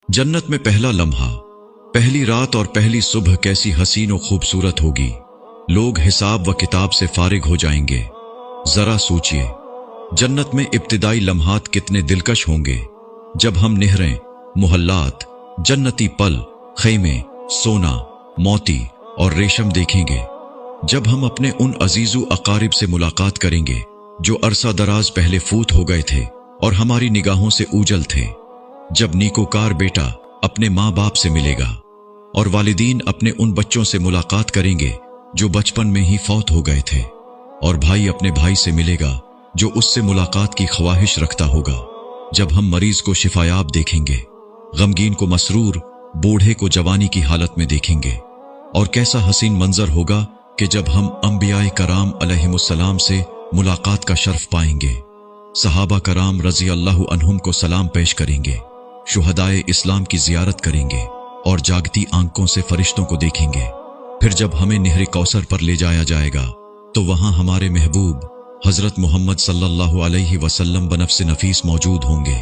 जन्नत में पहला लम्हा, पहली रात और पहली सुबह कैसी हसीन और खूबसूरत होगी। लोग हिसाब व किताब से फारिग हो जाएंगे। जरा सोचिए, जन्नत में इब्तिदाई लम्हात कितने दिलकश होंगे, जब हम नहरें, मुहल्लात, जन्नती पल, खैमे, सोना, मोती और रेशम देखेंगे। जब हम अपने उन अजीजो अकारिब से मुलाकात करेंगे जो अरसा दराज पहले फूत हो गए थे और हमारी निगाहों से ऊजल थे। जब नीकोकार बेटा अपने माँ बाप से मिलेगा और वालिदीन अपने उन बच्चों से मुलाकात करेंगे जो बचपन में ही फौत हो गए थे, और भाई अपने भाई से मिलेगा जो उससे मुलाकात की ख्वाहिश रखता होगा। जब हम मरीज को शिफायाब देखेंगे, गमगीन को मसरूर, बूढ़े को जवानी की हालत में देखेंगे। और कैसा हसीन मंजर होगा कि जब हम अंबियाए कराम अलैहिमुस्सलाम से मुलाकात का शर्फ पाएंगे, सहाबा कराम रजी अल्लाहु अन्हुम को सलाम पेश करेंगे, शुहदाए इस्लाम की जियारत करेंगे और जागती आंखों से फरिश्तों को देखेंगे। फिर जब हमें नहर कौसर पर ले जाया जाएगा तो वहां हमारे महबूब हजरत मोहम्मद सल्लल्लाहु अलैहि वसल्लम बनफ्स नफीस मौजूद होंगे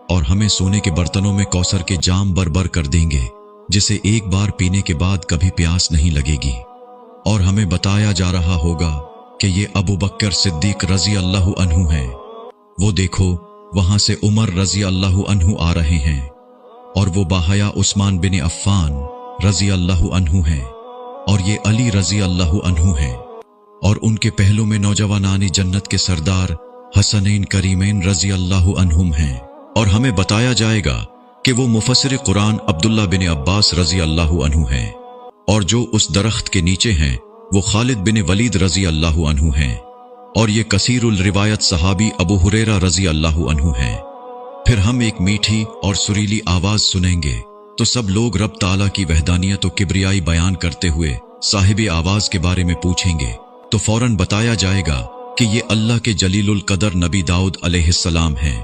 और हमें सोने के बर्तनों में कौसर के जाम बर कर देंगे, जिसे एक बार पीने के बाद कभी प्यास नहीं लगेगी। और हमें बताया जा रहा होगा कि ये अबू बकर सिद्दीक रजी अल्लाहु अन्हु हैं। वो देखो, वहां से उमर रजी अल्लाहु अन्हु आ रहे हैं, और वो बाहया उस्मान बिन अफ़्फ़ान रजी अल्लाहु अन्हु हैं, और ये अली रजी अल्लाहु अन्हु हैं, और उनके पहलू में नौजवानानी जन्नत के सरदार हसनैन करीमैन रजी अल्लाहु अन्हुम हैं। और हमें बताया जाएगा कि वो मुफस्सिर कुरान अब्दुल्ला बिन अब्बास रजी अल्लाहु अन्हु हैं, और जो उस दरख्त के नीचे हैं वो खालिद बिन वलीद रजी अल्लाहु अन्हु हैं, और ये कसीरुल रिवायत सहाबी अबू हुरैरा रजी अल्लाहु अन्हु हैं। फिर हम एक मीठी और सुरीली आवाज सुनेंगे तो सब लोग रब ताला की वहदानियत और किब्रियाई बयान करते हुए साहिब आवाज के बारे में पूछेंगे, तो फौरन बताया जाएगा कि ये अल्लाह के जलीलुल कदर नबी दाऊद अलैहिस्सलाम हैं।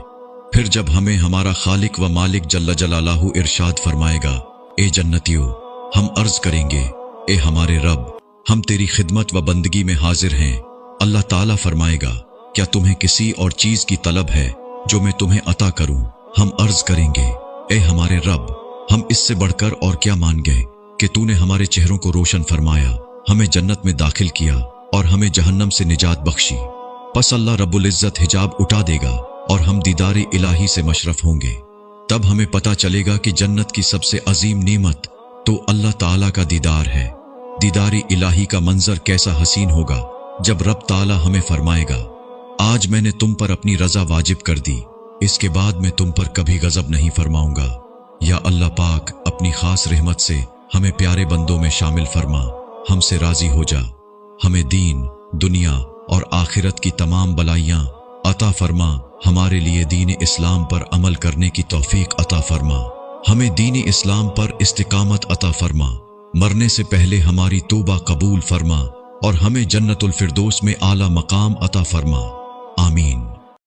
फिर जब हमें हमारा खालिक व मालिक जल्ल जलालहू इरशाद फरमाएगा, ए जन्नतियों, हम अर्ज करेंगे, ए हमारे रब, हम तेरी खिदमत व बंदगी में हाजिर हैं। अल्लाह ताला फरमाएगा, क्या तुम्हें किसी और चीज की तलब है जो मैं तुम्हें अता करूं? हम अर्ज करेंगे, ए हमारे रब, हम इससे बढ़कर और क्या मान गए कि तूने हमारे चेहरों को रोशन फरमाया, हमें जन्नत में दाखिल किया और हमें जहन्नम से निजात बख्शी। पस अल्लाह रब्बुल इज्जत हिजाब उठा देगा और हम दीदारे इलाही से मशरफ होंगे। तब हमें पता चलेगा कि जन्नत की सबसे अजीम नेमत तो अल्लाह ताला का दीदार है। दीदारे इलाही का मंजर कैसा हसीन होगा जब रब ताला हमें फरमाएगा, आज मैंने तुम पर अपनी रजा वाजिब कर दी, इसके बाद मैं तुम पर कभी गजब नहीं फरमाऊंगा। या अल्लाह पाक अपनी खास रहमत से हमें प्यारे बंदों में शामिल फरमा, हमसे राजी हो जा। हमें दीन, दुनिया और आखिरत की तमाम बलाइयां अता फरमा। हमारे लिए दीन इस्लाम पर अमल करने की तौफीक अता फरमा। हमें दीन इस्लाम पर इस्तिकामत अता फरमा। मरने से पहले हमारी तौबा कबूल फरमा और हमें जन्नतुल फिरदौस में आला मकाम अता फरमा। आमीन।